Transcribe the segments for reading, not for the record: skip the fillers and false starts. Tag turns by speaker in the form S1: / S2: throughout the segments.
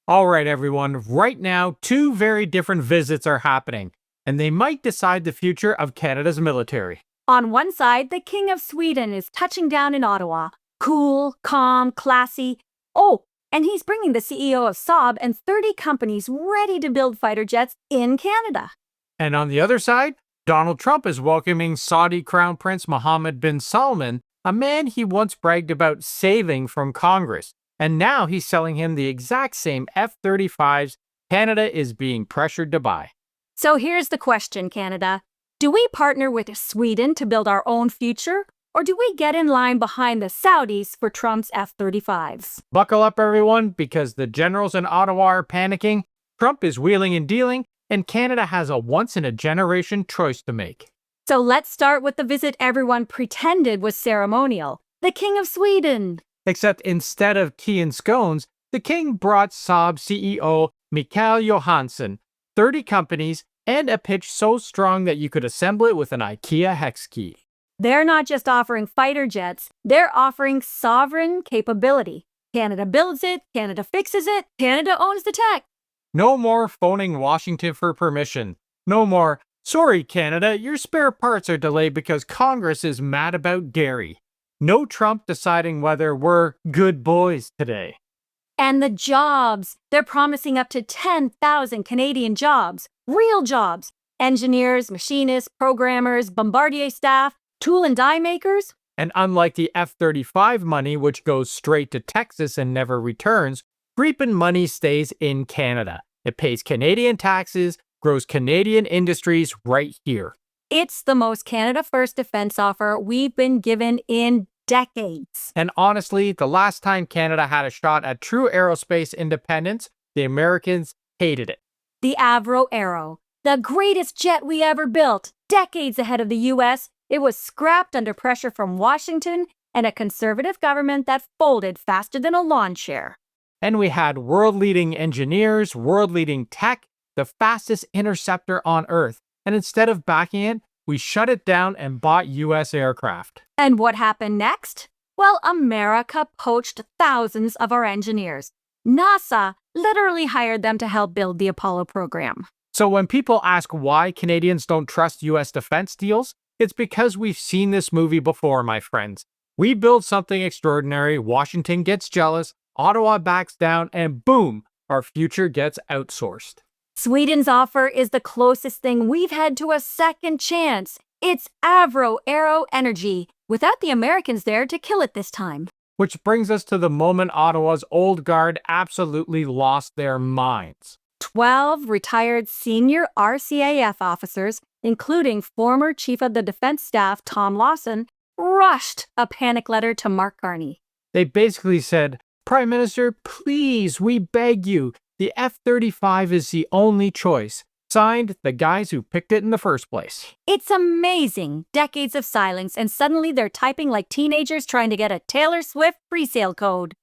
S1: All right, everyone. Right now, two very different visits are happening, and they might decide the future of Canada's military.
S2: On one side, the King of Sweden is touching down in Ottawa. Cool, calm, classy. Oh, and he's bringing the CEO of Saab and 30 companies ready to build fighter jets in Canada.
S1: And on the other side, Donald Trump is welcoming Saudi Crown Prince Mohammed bin Salman, a man he once bragged about saving from Congress. And now he's selling him the exact same F-35s Canada is being pressured to buy.
S2: So here's the question, Canada. Do we partner with Sweden to build our own future, or do we get in line behind the Saudis for Trump's F-35s?
S1: Buckle up, everyone, because the generals in Ottawa are panicking, Trump is wheeling and dealing, and Canada has a once-in-a-generation choice to make.
S2: So let's start with the visit everyone pretended was ceremonial. The King of Sweden.
S1: Except instead of tea and scones, the king brought Saab CEO Mikael Johansson, 30 companies, and a pitch so strong that you could assemble it with an IKEA hex key.
S2: They're not just offering fighter jets, they're offering sovereign capability. Canada builds it, Canada fixes it, Canada owns the tech.
S1: No more phoning Washington for permission. No more, sorry Canada, your spare parts are delayed because Congress is mad about dairy. No Trump deciding whether we're good boys today.
S2: And the jobs. They're promising up to 10,000 Canadian jobs. Real jobs. Engineers, machinists, programmers, Bombardier staff, tool and die makers.
S1: And unlike the F-35 money, which goes straight to Texas and never returns, Gripen money stays in Canada. It pays Canadian taxes, grows Canadian industries right here.
S2: It's the most Canada-first defense offer we've been given in decades.
S1: And honestly, the last time Canada had a shot at true aerospace independence, the Americans hated it.
S2: The Avro Arrow, the greatest jet we ever built, decades ahead of the US, it was scrapped under pressure from Washington and a conservative government that folded faster than a lawn chair.
S1: And we had world-leading engineers, world-leading tech, the fastest interceptor on Earth. And instead of backing it, we shut it down and bought US aircraft.
S2: And what happened next? Well, America poached thousands of our engineers. NASA literally hired them to help build the Apollo program.
S1: So when people ask why Canadians don't trust US defense deals, it's because we've seen this movie before, my friends. We build something extraordinary, Washington gets jealous, Ottawa backs down, and boom, our future gets outsourced.
S2: Sweden's offer is the closest thing we've had to a second chance. It's Avro Aero Energy, without the Americans there to kill it this time.
S1: Which brings us to the moment Ottawa's old guard absolutely lost their minds.
S2: 12 retired senior RCAF officers, including former Chief of the Defense Staff Tom Lawson, rushed a panic letter to Mark Carney.
S1: They basically said, Prime Minister, please, we beg you, the F-35 is the only choice. Signed, the guys who picked it in the first place.
S2: It's amazing. Decades of silence, and suddenly they're typing like teenagers trying to get a Taylor Swift presale code.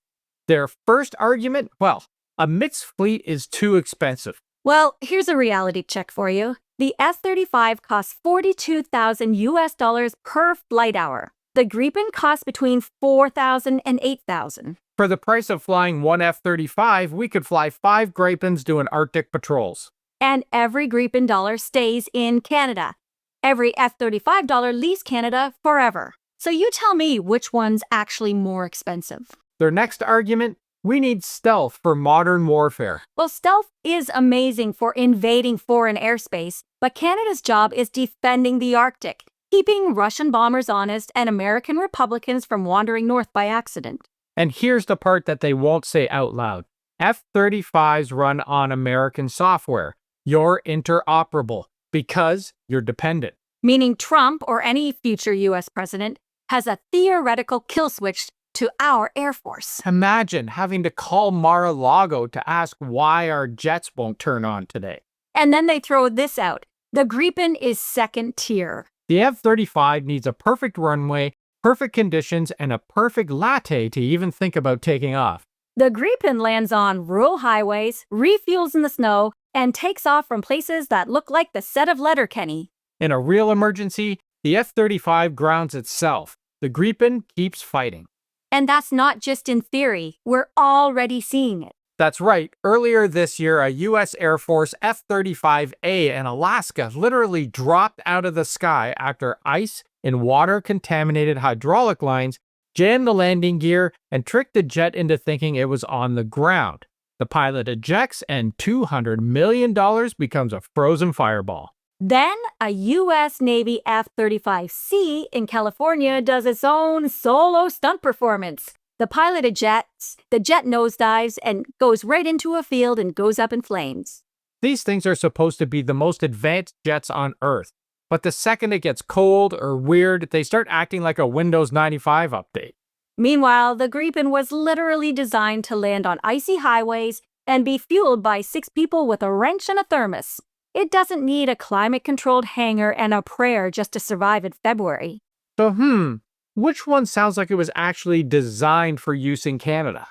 S1: Their first argument? Well, a mixed fleet is too expensive.
S2: Well, here's a reality check for you. The F-35 costs $42,000 per flight hour. The Gripen costs between $4,000 and $8,000.
S1: For the price of flying one F-35, we could fly 5 Gripens doing Arctic patrols.
S2: And every Gripen dollar stays in Canada. Every F-35 leaves Canada forever. So you tell me which one's actually more expensive.
S1: Their next argument? We need stealth for modern warfare.
S2: Well, stealth is amazing for invading foreign airspace, but Canada's job is defending the Arctic, keeping Russian bombers honest and American Republicans from wandering north by accident.
S1: And here's the part that they won't say out loud. F-35s run on American software. You're interoperable because you're dependent.
S2: Meaning Trump or any future US president has a theoretical kill switch to our Air Force.
S1: Imagine having to call Mar-a-Lago to ask why our jets won't turn on today.
S2: And then they throw this out. The Gripen is second tier.
S1: The F-35 needs a perfect runway, perfect conditions, and a perfect latte to even think about taking off.
S2: The Gripen lands on rural highways, refuels in the snow, and takes off from places that look like the set of Letterkenny.
S1: In a real emergency, the F-35 grounds itself. The Gripen keeps fighting.
S2: And that's not just in theory. We're already seeing it.
S1: That's right. Earlier this year, a U.S. Air Force F-35A in Alaska literally dropped out of the sky after ice in water-contaminated hydraulic lines jammed the landing gear and tricked the jet into thinking it was on the ground. The pilot ejects and $200 million becomes a frozen fireball.
S2: Then a U.S. Navy F-35C in California does its own solo stunt performance. The pilot ejects, the jet nosedives, and goes right into a field and goes up in flames.
S1: These things are supposed to be the most advanced jets on Earth, but the second it gets cold or weird, they start acting like a Windows 95 update.
S2: Meanwhile, the Gripen was literally designed to land on icy highways and be fueled by 6 people with a wrench and a thermos. It doesn't need a climate-controlled hangar and a prayer just to survive in February.
S1: So, which one sounds like it was actually designed for use in Canada?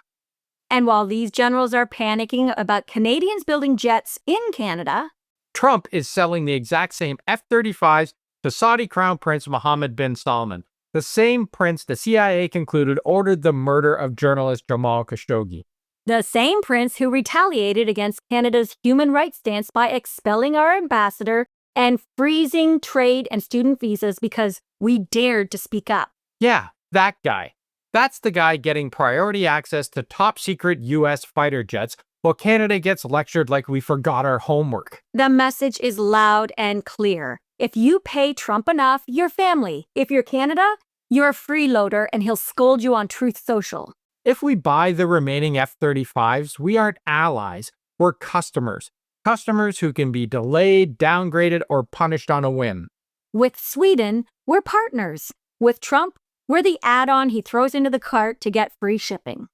S2: And while these generals are panicking about Canadians building jets in Canada,
S1: Trump is selling the exact same F-35s to Saudi Crown Prince Mohammed bin Salman, the same prince the CIA concluded ordered the murder of journalist Jamal Khashoggi.
S2: the same prince who retaliated against Canada's human rights stance by expelling our ambassador and freezing trade and student visas because we dared to speak up.
S1: Yeah, that guy. That's the guy getting priority access to top-secret U.S. fighter jets while Canada gets lectured like we forgot our homework.
S2: The message is loud and clear. If you pay Trump enough, you're family. If you're Canada, you're a freeloader and he'll scold you on Truth Social.
S1: If we buy the remaining F-35s, we aren't allies, we're customers. Customers who can be delayed, downgraded, or punished on a whim.
S2: With Sweden, we're partners. With Trump, we're the add-on he throws into the cart to get free shipping.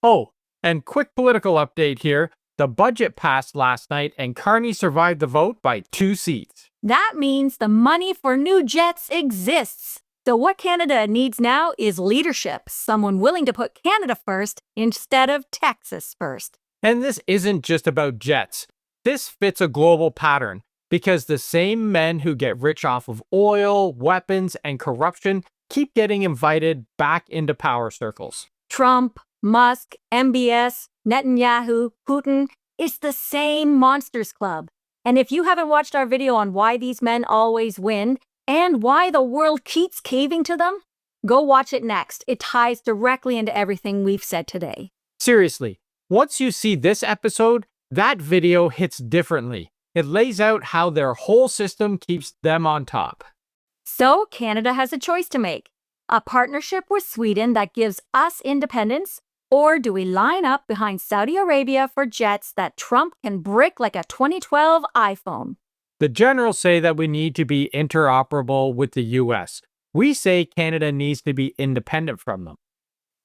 S1: Oh, and quick political update here. The budget passed last night and Carney survived the vote by 2 seats.
S2: That means the money for new jets exists. So what Canada needs now is leadership, someone willing to put Canada first instead of Texas first.
S1: And this isn't just about jets. This fits a global pattern because the same men who get rich off of oil, weapons, and corruption keep getting invited back into power circles.
S2: Trump, Musk, MBS, Netanyahu, Putin, it's the same Monsters Club. And if you haven't watched our video on why these men always win and why the world keeps caving to them, go watch it next. It ties directly into everything we've said today.
S1: Seriously, once you see this episode, that video hits differently. It lays out how their whole system keeps them on top.
S2: So Canada has a choice to make. A partnership with Sweden that gives us independence, or do we line up behind Saudi Arabia for jets that Trump can brick like a 2012 iPhone?
S1: The generals say that we need to be interoperable with the US. We say Canada needs to be independent from them.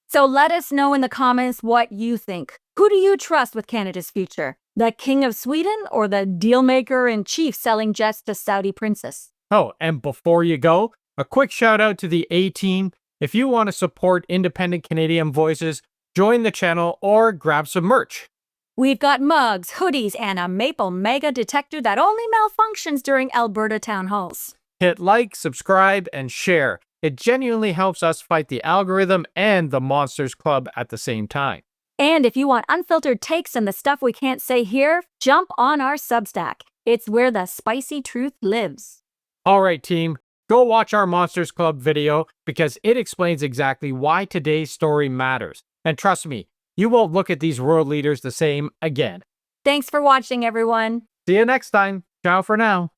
S2: So let us know in the comments what you think. Who do you trust with Canada's future? The King of Sweden or the dealmaker-in-chief selling jets to Saudi princess?
S1: Oh, and before you go, a quick shout out to the A-Team. If you want to support independent Canadian voices, join the channel or grab some merch.
S2: We've got mugs, hoodies, and a maple mega detector that only malfunctions during Alberta town halls.
S1: Hit like, subscribe, and share. It genuinely helps us fight the algorithm and the Monsters Club at the same time.
S2: And if you want unfiltered takes and the stuff we can't say here, jump on our Substack. It's where the spicy truth lives.
S1: All right, team, go watch our Monsters Club video because it explains exactly why today's story matters. And trust me, you won't look at these world leaders the same again.
S2: Thanks for watching, everyone.
S1: See you next time. Ciao for now.